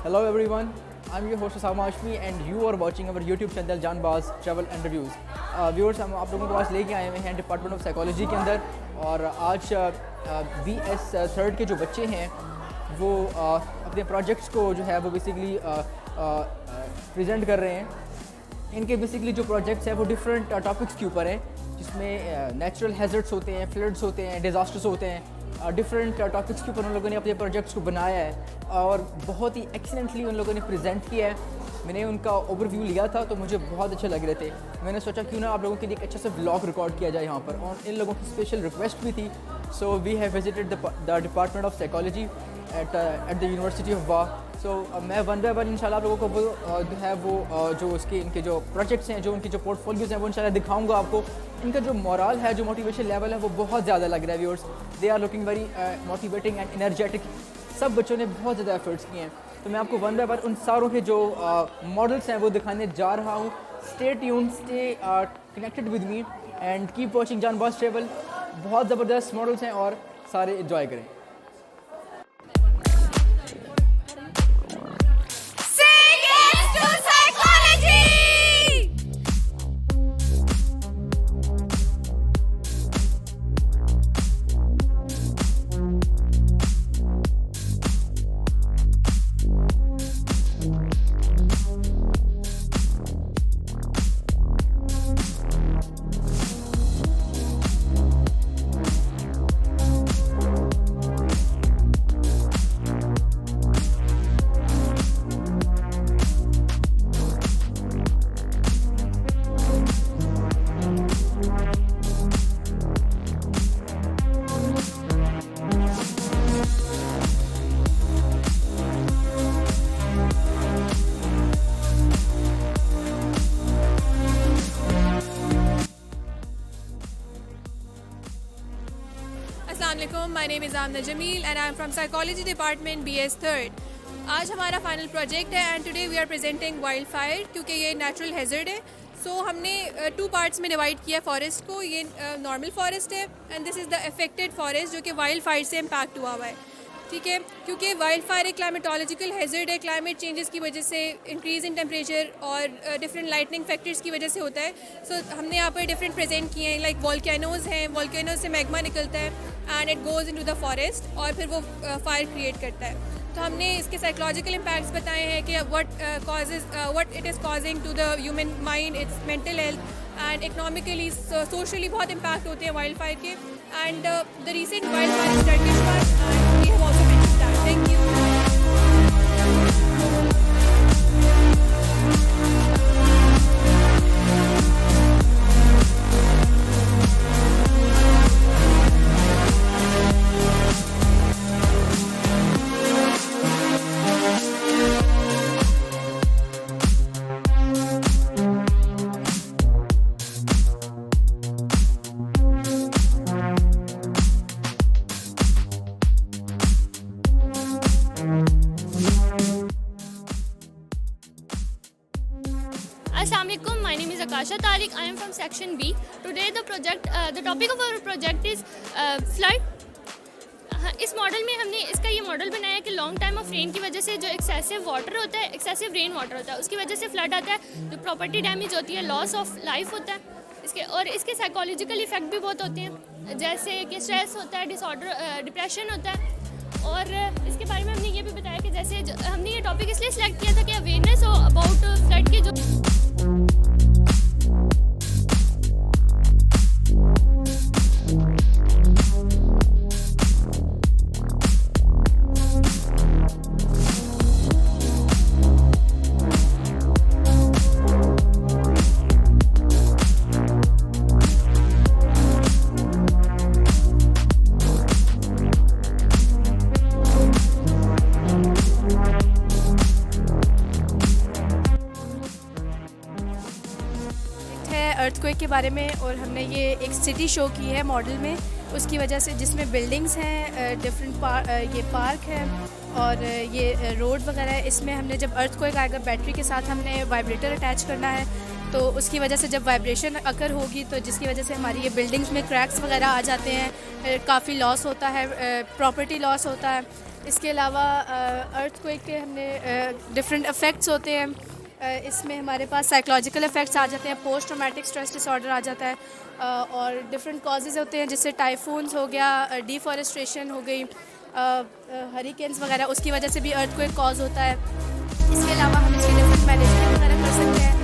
Hello everyone, I'm your host Osama Hashmi and you are watching our YouTube channel Janbaz travel and reviews. Viewers हम आप लोगों के पास लेके आए हुए हैं डिपार्टमेंट ऑफ साइकोलॉजी के अंदर, और आज BS थर्ड के जो बच्चे हैं वो अपने प्रोजेक्ट्स को जो है वो बेसिकली प्रेजेंट कर रहे हैं। इनके बेसिकली जो प्रोजेक्ट्स हैं वो डिफरेंट टॉपिक्स के ऊपर हैं, जिसमें नेचुरल हैज़र्ड्स होते हैं, फ्लड्स होते हैं, डिज़ास्टर्स होते हैं। डिफरेंट टॉपिक्स के ऊपर उन लोगों ने अपने प्रोजेक्ट्स को बनाया है और बहुत ही एक्सीलेंटली उन लोगों ने प्रेजेंट किया है। मैंने उनका ओवरव्यू लिया था तो मुझे बहुत अच्छे लग रहे थे। मैंने सोचा क्यों ना आप लोगों के लिए एक अच्छा सा व्लॉग रिकॉर्ड किया जाए यहाँ पर, और इन लोगों की स्पेशल रिक्वेस्ट भी थी। So we have visited the department of psychology at the university of Wah. So मैं वन बाय वन इंशाल्लाह आप लोगों को वो जो है वो जो उसके इनके जो प्रोजेक्ट्स हैं, जो उनके जो पोर्टफोलियोज़ हैं वो इंशाल्लाह दिखाऊंगा आपको। इनका जो मोरल है, जो मोटिवेशन लेवल है वो बहुत ज़्यादा लग रहा है viewers. They are looking very motivating and energetic. सब बच्चों ने बहुत ज़्यादा एफर्ट्स किए हैं। तो मैं आपको वन बाय वन उन सारों के जो मॉडल्स हैं वो दिखाने जा रहा हूँ। Stay tune, stay connected with me and keep watching Janbaz travel. बहुत ज़बरदस्त मॉडल्स हैं और सारे इन्जॉय करें। My name is Amna Jameel and I am from Psychology Department BS Third। आज हमारा फाइनल प्रोजेक्ट है and today we are presenting wild fire, क्योंकि ये नेचुरल हैज़र्ड है। सो हमने 2 पार्ट्स में डिवाइड किया फॉरेस्ट को। ये नॉर्मल फॉरेस्ट है and this is the affected forest जो कि वाइल्ड फायर से इम्पैक्ट हुआ हुआ है। ठीक है, क्योंकि वाइल्ड फायर एक क्लाइमेटोलॉजिकल हैज़र्ड है। क्लाइमेट चेंजेस की वजह से इंक्रीज़ इन टेम्परेचर और डिफरेंट लाइटनिंग फैक्टर्स की वजह से होता है। सो हमने यहाँ पर डिफरेंट प्रेजेंट किए हैं, लाइक वॉल्केनोज़ हैं, वॉल्केनोज से मैग्मा निकलता है and it goes into the forest और फिर वो फायर क्रिएट करता है। तो हमने इसके साइकोलॉजिकल इम्पैक्ट्स बताए हैं कि what it is causing to the human mind, it's mental health and economically socially बहुत इम्पैक्ट होते हैं वाइल्ड फायर के। And the recent wild fire is Turkish fire and we have also mentioned that. Thank you. Assalamualaikum, my name is Akasha Tariq. I am from section B. Today the topic of our project is flood. इस model में हमने इसका ये model बनाया कि long time of rain की वजह से जो एक्सेसिव वाटर होता है, एक्सेसिव रेन वाटर होता है, उसकी वजह से फ्लड आता है, जो प्रॉपर्टी डैमेज होती है, लॉस ऑफ लाइफ होता है इसके साइकोलॉजिकल इफेक्ट भी बहुत होते हैं, जैसे कि स्ट्रेस होता है, डिसऑर्डर, डिप्रेशन होता है। और इसके बारे में हमने ये भी बताया कि जैसे हमने ये टॉपिक इसलिए सिलेक्ट किया था कि अवेयरनेस हो अबाउट फ्लड के जो अर्थक्वेक के बारे में, और हमने ये एक सिटी शो की है मॉडल में, उसकी वजह से जिसमें बिल्डिंग्स हैं, डिफरेंट ये पार्क है और ये रोड वगैरह है। इसमें हमने जब अर्थक्वेक आएगा बैटरी के साथ हमने वाइब्रेटर अटैच करना है, तो उसकी वजह से जब वाइब्रेशन अकर होगी तो जिसकी वजह से हमारी ये बिल्डिंग्स में क्रैक्स वगैरह आ जाते हैं, काफ़ी लॉस होता है, प्रॉपर्टी लॉस होता है। इसके अलावा अर्थक्वेक के हमने डिफरेंट इफ़ेक्ट्स होते हैं, इसमें हमारे पास साइकोलॉजिकल इफ़ेक्ट्स आ जाते हैं, पोस्ट ट्रॉमेटिक स्ट्रेस डिसऑर्डर आ जाता है, और डिफरेंट कॉजेज़ होते हैं जैसे टाइफून्स हो गया, डिफॉरेस्ट्रेशन हो गई, हरिकेन्स वगैरह, उसकी वजह से भी अर्थक्वेक कॉज होता है। इसके अलावा हम इसके डिफरेंट मैनेजमेंट वगैरह कर सकते हैं।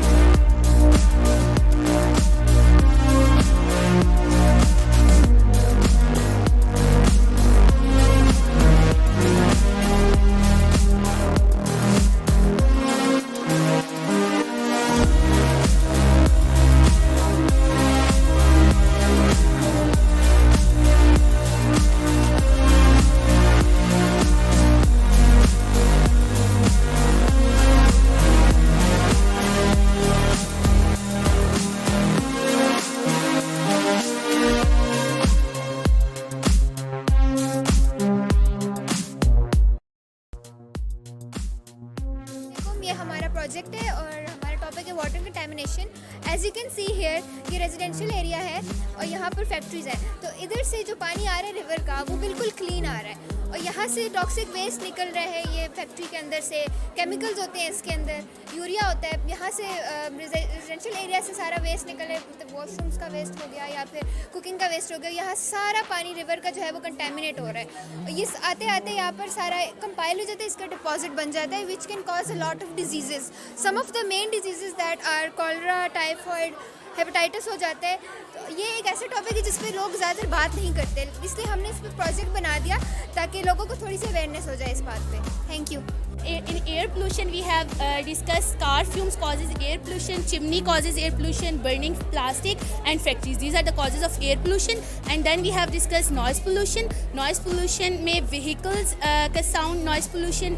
ये हमारा प्रोजेक्ट है और हमारा टॉपिक है water contamination. As you can see here ये रेजिडेंशियल एरिया है और यहाँ पर फैक्ट्रीज है, तो इधर से जो पानी आ रहा है रिवर का वो बिल्कुल क्लीन आ रहा है, और यहाँ से टॉक्सिक वेस्ट निकल रहा है। ये फैक्ट्री के अंदर से केमिकल्स होते हैं, इसके अंदर यूरिया होता है। यहाँ से रेजिडेंशियल एरिया से सारा वेस्ट निकल रहा है, मतलब वॉशरूम्स का वेस्ट हो गया या फिर कुकिंग का वेस्ट हो गया। यहाँ सारा पानी रिवर का जो है वो कंटेमिनेट हो रहा है, और ये आते आते यहाँ पर सारा कंपाइल हो जाता है, इसका डिपॉजिट बन जाता है, which can cause a lot of diseases. Some of the main diseases that are cholera, typhoid, hepatitis हो जाता है। तो ये एक ऐसा टॉपिक है जिस पे लोग ज़्यादा बात नहीं करते, इसलिए हमने इस पर प्रोजेक्ट बना दिया ताकि लोगों को थोड़ी सी अवेयरनेस हो जाए इस बात पे। Thank you. In air pollution, we have discussed car fumes causes air pollution, chimney causes air pollution, burning plastic and factories. These are the causes of air pollution. And then we have discussed noise pollution. Noise pollution में vehicles का sound noise pollution.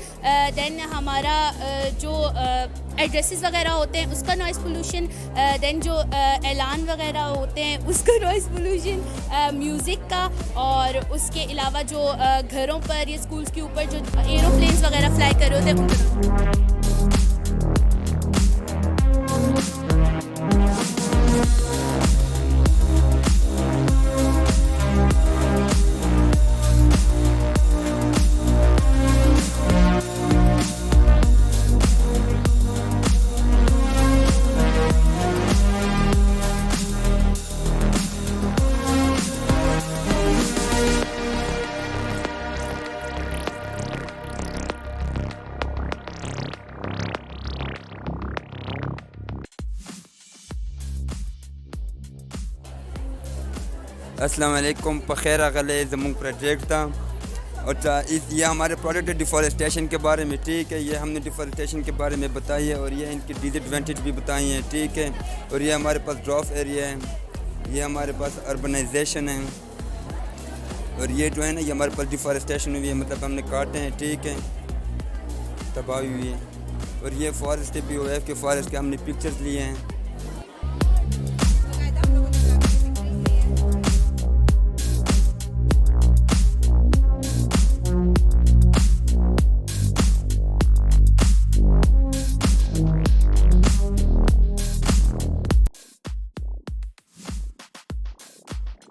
Then हमारा जो addresses वगैरह होते हैं उसका noise pollution, then जो ऐलान वगैरह होते हैं उसका नॉइस पोल्यूशन, म्यूज़िक का, और उसके अलावा जो घरों पर या स्कूल्स के ऊपर जो एरोप्लेन्स वगैरह फ्लाई कर रहे होते हैं उनका। अस्सलाम वालेकुम, बखैर अगले ज़मून प्रोजेक्ट था। और ये हमारे प्रोजेक्ट है डिफॉरेस्टेशन के बारे में, ठीक है। ये हमने डिफॉरेस्टेशन के बारे में बताई है और ये इनकी डिसएडवांटेज भी बताई हैं, ठीक है। और ये हमारे पास ड्रॉप एरिया है, ये हमारे पास अर्बनाइजेशन है, और ये जो है ना ये हमारे पास डिफॉरेस्टेशन हुई है, मतलब हमने काटे हैं, ठीक है, तबाही हुई है। और ये फॉरेस्ट भी OF के फॉरेस्ट के हमने पिक्चर्स लिए हैं।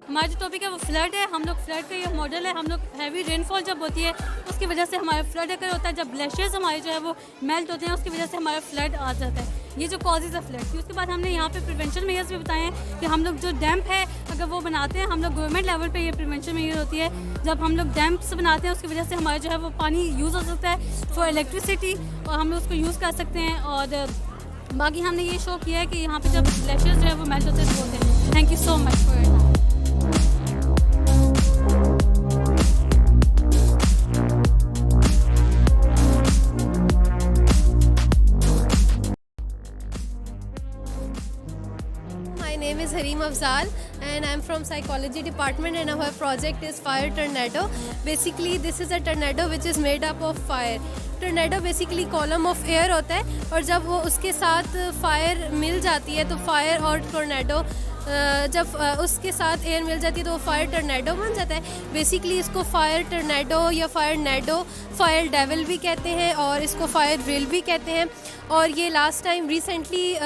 हमारा जो टॉपिक है वो फ्लड है। हम लोग फ्लड का ये मॉडल है। हम लोग हैवी रेनफॉल जब होती है उसकी वजह से हमारा फ्लड अगर होता है, जब ग्लेशियर्स हमारे जो है वो मेल्ट होते हैं उसकी वजह से हमारा फ्लड आ जाता है। ये जो कॉजेज़ है फ्लड की। उसके बाद हमने यहाँ पे प्रिवेंशन मेजर्स भी बताए हैं कि हम लोग जो डैम्प है अगर वो बनाते हैं, हम लोग गवर्नमेंट लेवल पे ये प्रिवेंशन मेजर होती है। जब हम लोग डैम्प्स बनाते हैं उसकी वजह से हमारा जो है वो पानी यूज़ हो सकता है फॉर इलेक्ट्रिसिटी, और हम लोग उसको यूज़ कर सकते हैं। और बाकी हमने ये शो किया है कि यहाँ पे जब ग्लेशियर्स जो है वो मेल्ट होते हैं तो होते हैं। Thank you so much for your time. My name is Hareem Afzal and I'm from psychology department and our project is fire tornado. Basically this is a tornado which is made up of fire. Tornado basically column of air होता है और जब वो उसके साथ fire मिल जाती है तो फायर और टोर्नेडो जब उसके साथ एयर मिल जाती है तो वो फायर टर्नेडो बन जाता है। बेसिकली इसको फायर टर्नेडो या फायर नेडो, फायर डेविल भी कहते हैं और इसको फायर ड्रिल भी कहते हैं। और ये लास्ट टाइम रिसेंटली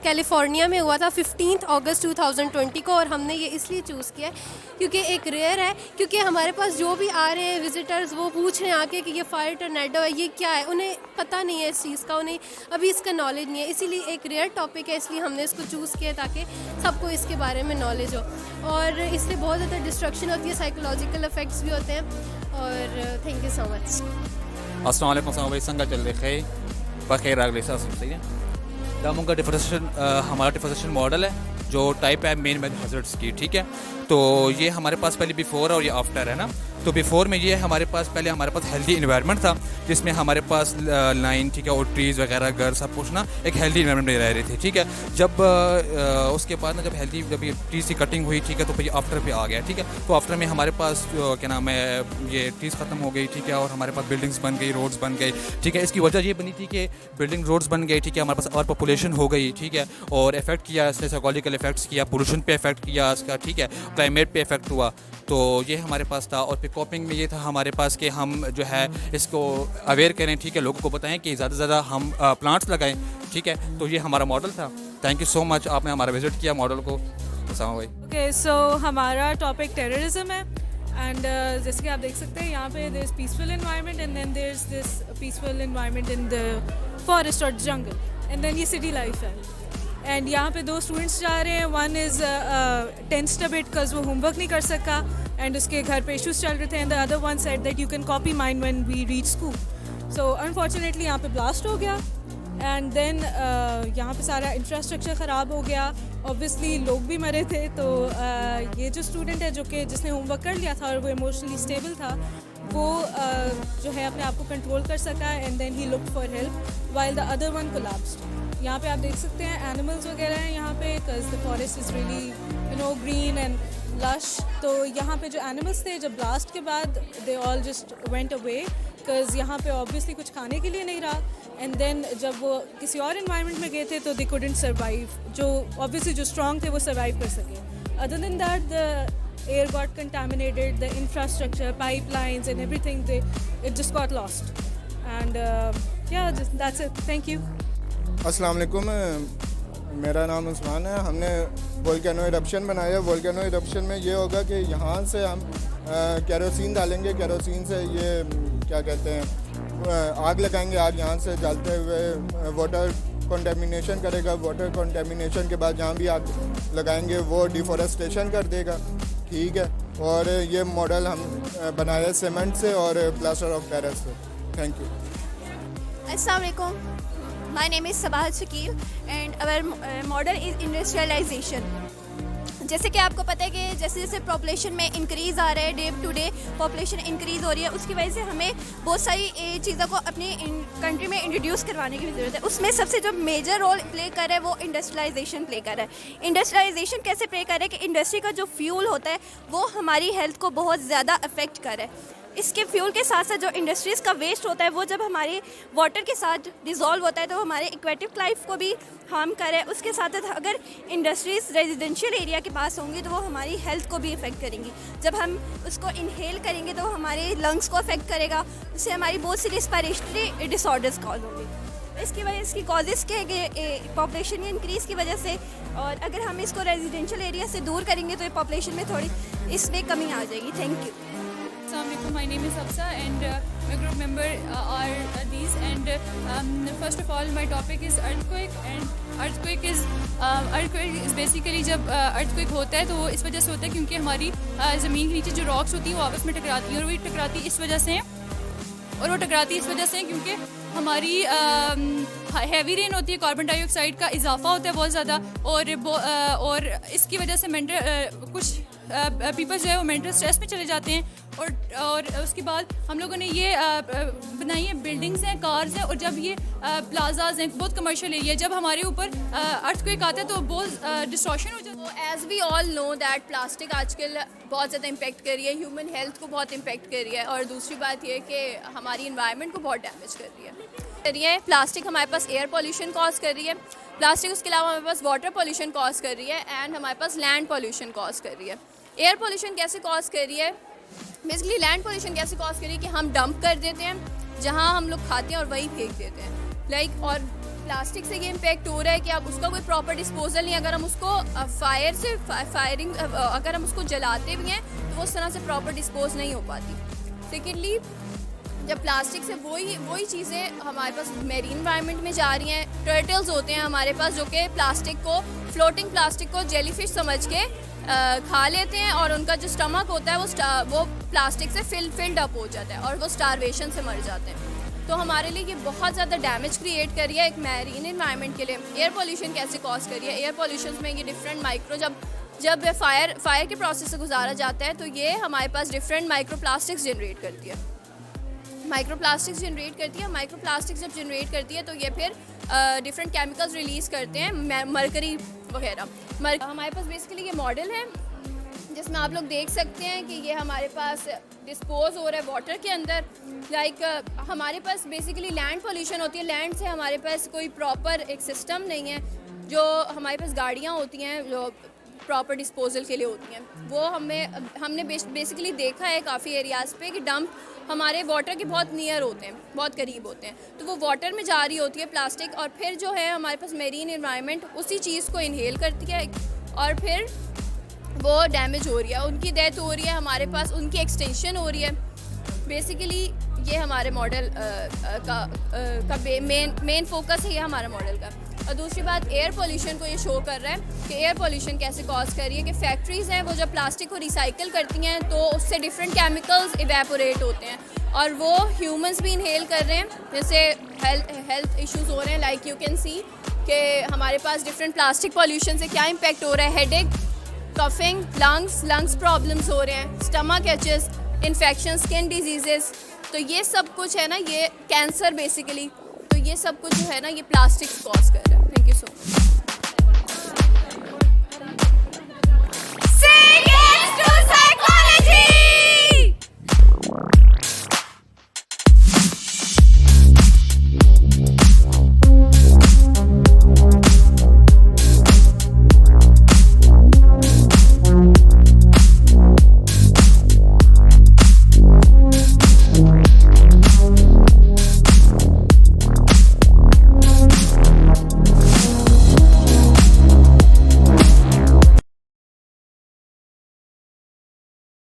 कैलिफोर्निया में हुआ था 15 अगस्त 2020 को, और हमने ये इसलिए चूज़ किया है क्योंकि एक रेयर है, क्योंकि हमारे पास जो भी आ रहे हैं विजिटर्स वो पूछ रहे हैं आके कि ये फायर टर्नेडो है, ये क्या है, उन्हें पता नहीं है इस चीज़ का, उन्हें अभी इसका नॉलेज नहीं है। इसीलिए एक रेयर टॉपिक है, इसलिए हमने इसको चूज़ किया ताकि सबको इसके बारे में नॉलेज हो। और इससे बहुत ज़्यादा डिस्ट्रक्शन होती है, साइकोलॉजिकल इफ़ेक्ट्स भी होते हैं। और थैंक यू सो मच। अस्सलाम वालेकुम भाई, संगा चल रहे बखैर अगले सही है। दामों का डिफरेंशिएशन हमारा डिफरेंशिएशन मॉडल है जो टाइप है मेन मेथड हैजर्ड्स की, ठीक है। तो ये हमारे पास पहले बिफोर और ये आफ्टर है ना। तो बिफोर में ये हमारे पास पहले हमारे पास हेल्दी इन्वायरमेंट था जिसमें हमारे पास लाइन, ठीक है, और ट्रीज़ वगैरह घर सब कुछ ना एक हेल्दी इन्वायरमेंट में रह रहे थे, ठीक है। जब उसके बाद ना जब ये ट्रीज़ की कटिंग हुई, ठीक है, तो फिर आफ्टर पे आ गया, ठीक है। तो आफ्टर में हमारे पास क्या नाम है, ये ट्रीज़ ख़त्म हो गई, ठीक है, और हमारे पास बिल्डिंग्स बन गई, रोड्स बन गई, ठीक है। इसकी वजह ये बनी थी कि बिल्डिंग रोड्स बन गई, ठीक है, हमारे पास और पॉपुलेशन हो गई, ठीक है, और इफेक्ट किया इसने, साइकोलॉजिकल इफेक्ट्स किया, पोल्यूशन पे इफेक्ट किया इसका, ठीक है, क्लाइमेट पे इफेक्ट हुआ। तो ये हमारे पास था। और फिर कॉपिंग में ये था हमारे पास कि हम जो है इसको अवेयर करें, ठीक है, लोगों को बताएं कि ज़्यादा से ज़्यादा हम प्लांट्स लगाएं, ठीक है। तो ये हमारा मॉडल था। थैंक यू सो मच, आपने हमारा विजिट किया मॉडल को। भाई ओके, सो हमारा टॉपिक टेररिज्म है एंड जैसे कि आप देख सकते हैं यहाँ पे there is peaceful environment and then there is this peaceful environment in the forest और जंगल एंड देन ये सिटी लाइफ है। एंड यहाँ पे 2 स्टूडेंट्स जा रहे हैं, one is tensed a bit because वो होमवर्क नहीं कर सका एंड उसके घर पे इशूज़ चल रहे थे, and the other one said that you can copy mine when we reach school. So unfortunately यहाँ पे ब्लास्ट हो गया एंड देन यहाँ पे सारा इंफ्रास्ट्रक्चर ख़राब हो गया, ऑब्वियसली लोग भी मरे थे। तो ये जो स्टूडेंट है जिसने होमवर्क कर लिया था और वो इमोशनली स्टेबल था, वो जो है अपने आप को कंट्रोल कर सका and then he looked for help while the other one collapsed. यहाँ पे आप देख सकते हैं एनिमल्स वगैरह हैं यहाँ पे, because the forest is really green and lush. तो यहाँ पे जो एनिमल्स थे जब ब्लास्ट के बाद they all just went away because यहाँ पे ऑब्वियसली कुछ खाने के लिए नहीं रहा। एंड देन जब वो किसी और इन्वायरमेंट में गए थे तो दे कुडंट सर्वाइव, जो ऑब्वियसली जो स्ट्रॉन्ग थे वो सर्वाइव कर सके। Other than that the air got contaminated, the infrastructure, pipelines and everything, it just got lost and या दैट्स इट। Thank you. अस्सलाम वालेकुम, मेरा नाम उस्मान है। हमने वोल्केनो इरप्शन बनाया। वोल्केनो इरप्शन में ये होगा कि यहाँ से हम केरोसिन डालेंगे, केरोसिन से ये क्या कहते हैं आग लगाएंगे, आग यहाँ से जलते हुए वाटर कंटेमिनेशन करेगा, वाटर कंटेमिनेशन के बाद जहाँ भी आग लगाएंगे वो डिफॉरेस्टेशन कर देगा, ठीक है। और ये मॉडल हम बनाया सीमेंट से और प्लास्टर ऑफ पेरिस से। Thank you. अस्सलाम वालेकुम, my name is Sabah Shakil and our model is industrialization। जैसे कि आपको पता है कि जैसे जैसे पॉपुलेशन में इंक्रीज़ आ रहा है, day to day population increase हो रही है, उसकी वजह से हमें बहुत सारी चीज़ों को अपनी कंट्री में इंट्रोड्यूस करवाने की ज़रूरत है। उसमें सबसे जो मेजर रोल प्ले कर रहा है वो इंडस्ट्रियलाइजेशन प्ले कर रहा है। इंडस्ट्रियलाइजेशन कैसे प्ले कर रहा है कि इंडस्ट्री का जो फ्यूल होता है वो हमारी हेल्थ को बहुत ज़्यादा अफेक्ट कर रहा है। इसके फ्यूल के साथ साथ जो इंडस्ट्रीज़ का वेस्ट होता है वो जब हमारे वाटर के साथ डिज़ोल्व होता है तो हमारे एक्वेटिक लाइफ को भी हार्म करे। उसके साथ साथ अगर इंडस्ट्रीज़ रेजिडेंशियल एरिया के पास होंगी तो वो हमारी हेल्थ को भी इफ़ेक्ट करेंगी। जब हम उसको इनहेल करेंगे तो हमारे लंग्स को अफेक्ट करेगा, उससे हमारी बहुत सी रिस्पिरेटरी डिसऑर्डर्स कॉज होंगे। इसकी वजह इसकी कॉजेज़ के पॉपुलेशन इंक्रीज़ की वजह से, और अगर हम इसको रेजिडेंशियल एरिया से दूर करेंगे तो पॉपुलेशन में थोड़ी इसमें कमी आ जाएगी। Thank you. Assalamualaikum, my name is Hafsa and my group member are these, and first of all my topic is earthquake, and earthquake is basically जब earthquake होता है तो वो इस वजह से होता है क्योंकि हमारी ज़मीन के नीचे जो रॉक्स होती हैं वो आपस में टकराती हैं, और वो टकराती इस वजह से क्योंकि हमारी हैवी रेन होती है, कार्बन डाइऑक्साइड का इजाफा होता है बहुत ज़्यादा, और इसकी वजह से कुछ पीपल जो है वो मेंटल स्ट्रेस में चले जाते हैं। और उसके बाद हम लोगों ने ये बनाई है, बिल्डिंग्स हैं, कार्स हैं, और जब ये प्लाजाज हैं, बहुत कमर्शियल एरिया, जब हमारे ऊपर अर्थक्वेक आता है तो बहुत डिस्ट्रॉशन हो जाता है। तो as we all know that plastic आजकल बहुत ज़्यादा इम्पेक्ट कर रही है, ह्यूमन हेल्थ को बहुत इम्पेक्ट कर रही है, और दूसरी बात ये कि हमारी इन्वायरमेंट को बहुत डैमेज कर रही है। प्लास्टिक हमारे पास एयर पोल्यूशन कॉज कर रही है, प्लास्टिक उसके अलावा हमारे पास वाटर पोल्यूशन कॉज कर रही है, एंड हमारे पास लैंड पोल्यूशन कॉज कर रही है। एयर पोल्यूशन कैसे कॉज कर रही है, बेसिकली लैंड पोल्यूशन कैसे कॉज कर रही है कि हम डंप कर देते हैं जहाँ हम लोग खाते हैं और वहीं फेंक देते हैं, लाइक। और प्लास्टिक से ये इम्पेक्ट हो रहा है कि अब उसका कोई प्रॉपर डिस्पोजल नहीं, अगर हम उसको फायरिंग अगर हम उसको जलाते भी हैं तो वो उस तरह से प्रॉपर डिस्पोज नहीं हो पाती। सेकेंडली, जब प्लास्टिक से वही चीज़ें हमारे पास मेरीन इन्वायरमेंट में जा रही हैं, टर्टल्स होते हैं हमारे पास जो कि प्लास्टिक को, फ्लोटिंग प्लास्टिक को जेलीफिश समझ के खा लेते हैं, और उनका जो स्टमक होता है वो प्लास्टिक से फिल्ड अप हो जाता है और वो स्टारवेशन से मर जाते हैं। तो हमारे लिए ये बहुत ज़्यादा डैमेज क्रिएट कर रही है एक मैरीन इन्वायरमेंट के लिए। एयर पोल्यूशन कैसे कॉज कर रही है, एयर पोल्यूशन में ये डिफरेंट माइक्रो जब फायर के प्रोसेस से गुजारा जाता है तो ये हमारे पास डिफरेंट माइक्रो प्लास्टिक्स जनरेट करती है। माइक्रोप्लास्टिक्स जब जनरेट करती है तो ये फिर डिफरेंट केमिकल्स रिलीज़ करते हैं, मरकरी वगैरह। हमारे पास बेसिकली ये मॉडल है जिसमें आप लोग देख सकते हैं कि ये हमारे पास डिस्पोज हो रहा है वाटर के अंदर। लाइक हमारे पास बेसिकली लैंड पोल्यूशन होती है, लैंड से हमारे पास कोई प्रॉपर एक सिस्टम नहीं है। जो हमारे पास गाड़ियाँ होती हैं जो प्रॉपर डिस्पोजल के लिए होती हैं, वो हमने बेसिकली देखा है काफ़ी एरियाज़ पे कि डंप हमारे वाटर के बहुत नियर होते हैं, बहुत करीब होते हैं, तो वो वाटर में जा रही होती है प्लास्टिक, और फिर जो है हमारे पास मेरीन एनवायरनमेंट उसी चीज़ को इनहेल करती है और फिर वो डैमेज हो रही है, उनकी डेथ हो रही है, हमारे पास उनकी एक्सटेंशन हो रही है। बेसिकली ये हमारे मॉडल का मेन फोकस है, ये हमारा मॉडल का। और दूसरी बात, एयर पोल्यूशन को ये शो कर रहा है कि एयर पोल्यूशन कैसे कॉज कर रही है कि फैक्ट्रीज़ हैं वो जब प्लास्टिक को रिसाइकिल करती हैं तो उससे डिफरेंट केमिकल्स इवेपोरेट होते हैं और वो ह्यूमंस भी इनहेल कर रहे हैं, जैसे हेल्थ इश्यूज़ हो रहे हैं। लाइक यू कैन सी कि हमारे पास डिफरेंट प्लास्टिक पोल्यूशन से क्या इम्पेक्ट हो रहा है, हेडेक, कफिंग, लंग्स प्रॉब्लम्स हो रहे हैं, stomach aches, infection, skin diseases. तो ये सब कुछ है ना, ये कैंसर बेसिकली, तो ये सब कुछ जो है ना ये प्लास्टिक कॉज कर रहा है। Thank you so much.